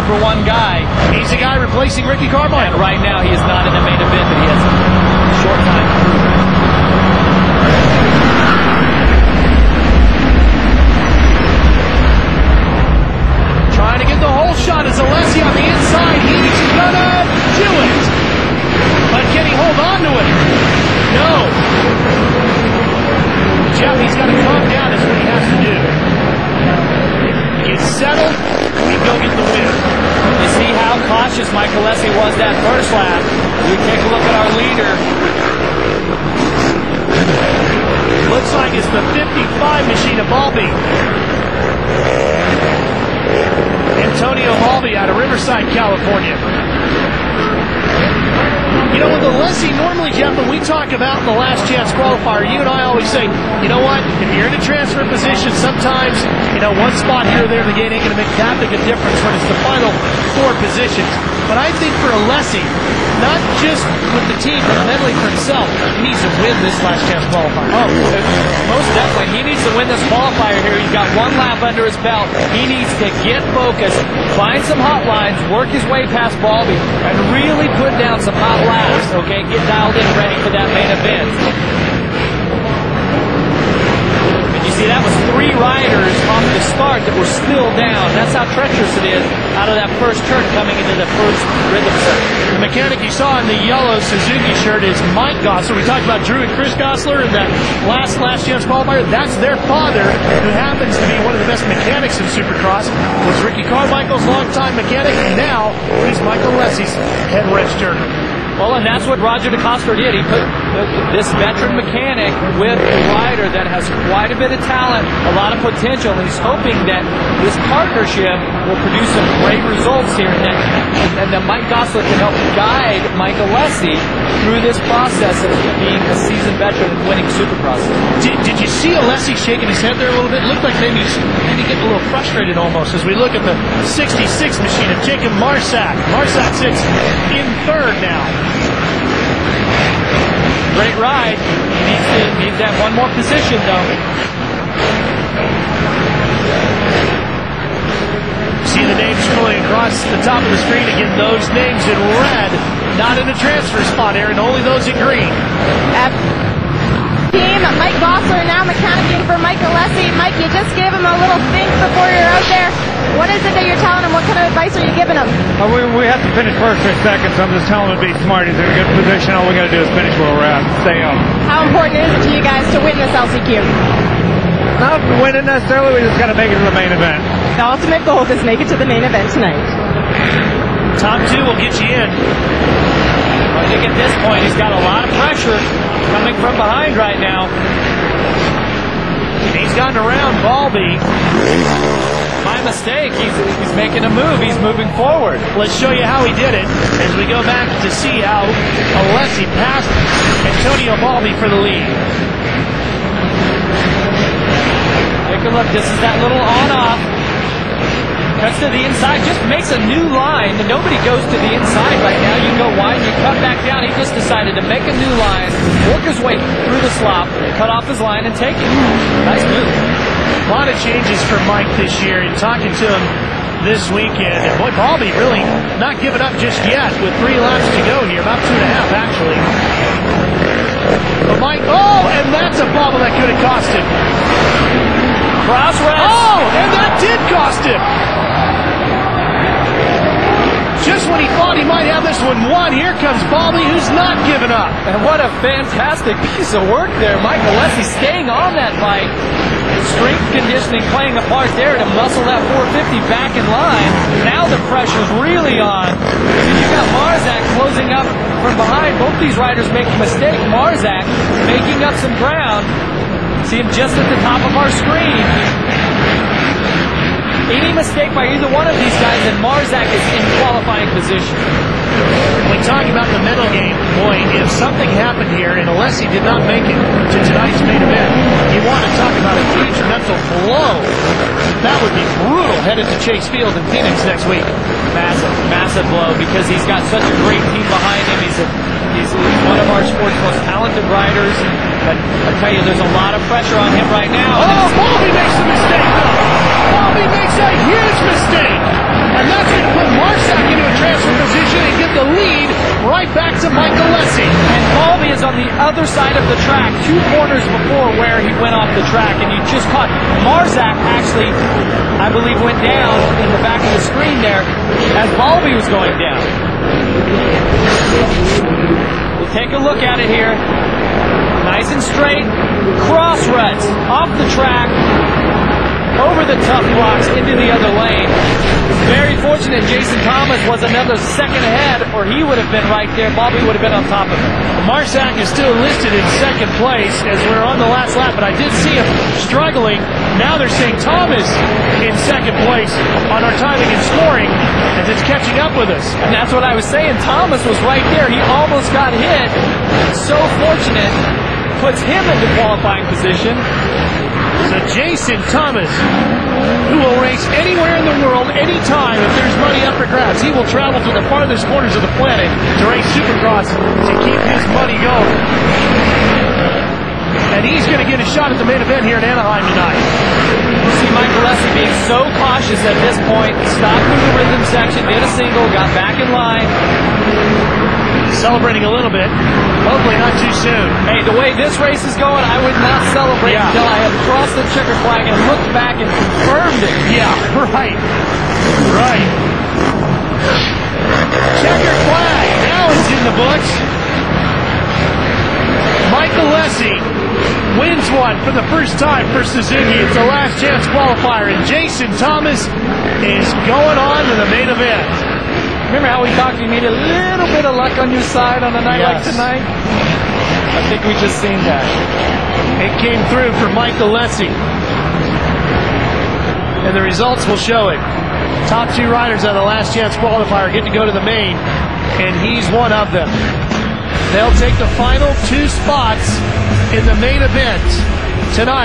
#1 guy. He's the guy replacing Ricky Carmichael. And right now he is not in the main event, but he has a short time to prove it. Trying to get the whole shot as Alessi on the inside. He's gonna do it. But can he hold on to it? No. Jeff, he's got to calm down is what he has to do. Get settled and go get the win. You see how cautious Michael Alessi was that first lap. We take a look at our leader. Looks like it's the 55 machine of Balbi. Antonio Balbi out of Riverside, California. You know, with Alessi, normally, Jeff, when we talk about the last chance qualifier, you and I always say, you know what, if you're in a transfer position, sometimes, you know, one spot here or there in the gate ain't going to make that big a difference when it's the final 4 positions. But I think for Alessi, not just with the team, but mentally for himself, he needs to win this last chance qualifier. Oh, most definitely. He needs to win this qualifier here. He's got 1 lap under his belt. He needs to get focused, find some hot lines, work his way past Balbi, and really put down some hot laps, okay? Get dialed in ready for that main event. You see, that was 3 riders off the start that were still down. That's how treacherous it is out of that first turn coming into the first rhythm circuit. The mechanic you saw in the yellow Suzuki shirt is Mike Gossler. We talked about Drew and Chris Gossler in that last chance qualifier. That's their father, who happens to be one of the best mechanics in Supercross. Was Ricky Carmichael's longtime mechanic, and now he's Michael Alessi's head wrench turner. Well, and that's what Roger DeCoster did. He put this veteran mechanic with a rider that has quite a bit of talent, a lot of potential, and he's hoping that this partnership will produce some great results here, and that Mike Gossler can help guide Mike Alessi through this process of being a seasoned veteran and winning Supercross. Did you see Alessi shaking his head there a little bit? It looked like maybe he's getting a little frustrated almost as we look at the 66 machine of Jacob Marsack. Marsack sits in 3rd now. Great ride. He needs that 1 more position, though. See the names scrolling across the top of the screen. Again, those names in red, not in a transfer spot, Aaron, only those in green. Team, Mike Gossler now mechanicking for Mike Alessi. Mike, you just gave him a little think before you're out there. What is it that you're telling him? What kind of advice are you giving him? We have to finish 1st or 2nd, so I'm just telling him to be smart. He's in a good position. All we got to do is finish where we're at. Stay up. How important is it to you guys to win this LCQ? Not winning necessarily. We just got to make it to the main event. The ultimate goal is make it to the main event tonight. Top 2 will get you in. I think at this point he's got a lot of pressure coming from behind right now. He's gotten around Balbi. By mistake, he's making a move. He's moving forward. Let's show you how he did it as we go back to see how Alessi passed Antonio Balbi for the lead. Take a look. This is that little on-off. Cuts to the inside, just makes a new line. Nobody goes to the inside right now. You go wide, you cut back down. He just decided to make a new line, work his way through the slop, cut off his line, and take it. Nice move. A lot of changes for Mike this year. And talking to him this weekend, and boy, Balbi really not giving up just yet with 3 laps to go here, about 2.5 actually. But Mike, and that's a bobble that could have cost him. Cross rest. And that did cost him. Just when he thought he might have this one won, here comes Balbi, who's not giving up. And what a fantastic piece of work there. Mike Alessi staying on that bike. Strength conditioning playing a part there to muscle that 450 back in line. Now the pressure's really on. You got Marsack closing up from behind. Both these riders make a mistake. Marsack making up some ground. See him just at the top of our screen. Any mistake by either one of these guys, and Marsack is in qualifying position. When talking about the mental game, boy, if something happened here and Alessi did not make it to tonight's main event, you want to talk about a huge mental blow. That would be brutal headed to Chase Field in Phoenix next week. Massive blow, because he's got such a great team behind him. He's one of our sport's most talented riders. But I tell you, there's a lot of pressure on him right now. Balbi makes a mistake. Balbi makes a huge mistake. And that's going to put other side of the track, 2 corners before where he went off the track, and you just caught Marzak actually, I believe, went down in the back of the screen there as Balbi was going down. We'll take a look at it here. Nice and straight, cross ruts off the track, over the tough blocks into the other lane. Very fortunate Jason Thomas was another second ahead, or he would have been right there. Balbi would have been on top of him. Marzak is still listed in second place as we're on the last lap, but I did see him struggling. Now they're saying Thomas in second place on our timing and scoring as it's catching up with us. And that's what I was saying. Thomas was right there. He almost got hit. So fortunate. Puts him into qualifying position. So Jason Thomas, who will race anywhere in the world, anytime, if there's money up for grabs. He will travel to the farthest corners of the planet to race Supercross to keep his money going. And he's going to get a shot at the main event here in Anaheim tonight. You see Balbixalessi being so cautious at this point. Stopped through the rhythm section, did a single, got back in line. Celebrating a little bit. Hopefully not too soon. Hey, the way this race is going, I would not celebrate until I had crossed the checker flag and looked back and confirmed it. Yeah, right. Right. Checker flag. Now it's in the books. Balbixalessi wins one for the first time for Suzuki. It's a last chance qualifier, and Jason Thomas is going on to the main event. Remember how we talked, you need a little bit of luck on your side on a night like tonight? I think we just seen that. It came through for Balbixalessi. And the results will show it. Top 2 riders on the last chance qualifier get to go to the main, and he's one of them. They'll take the final 2 spots in the main event tonight.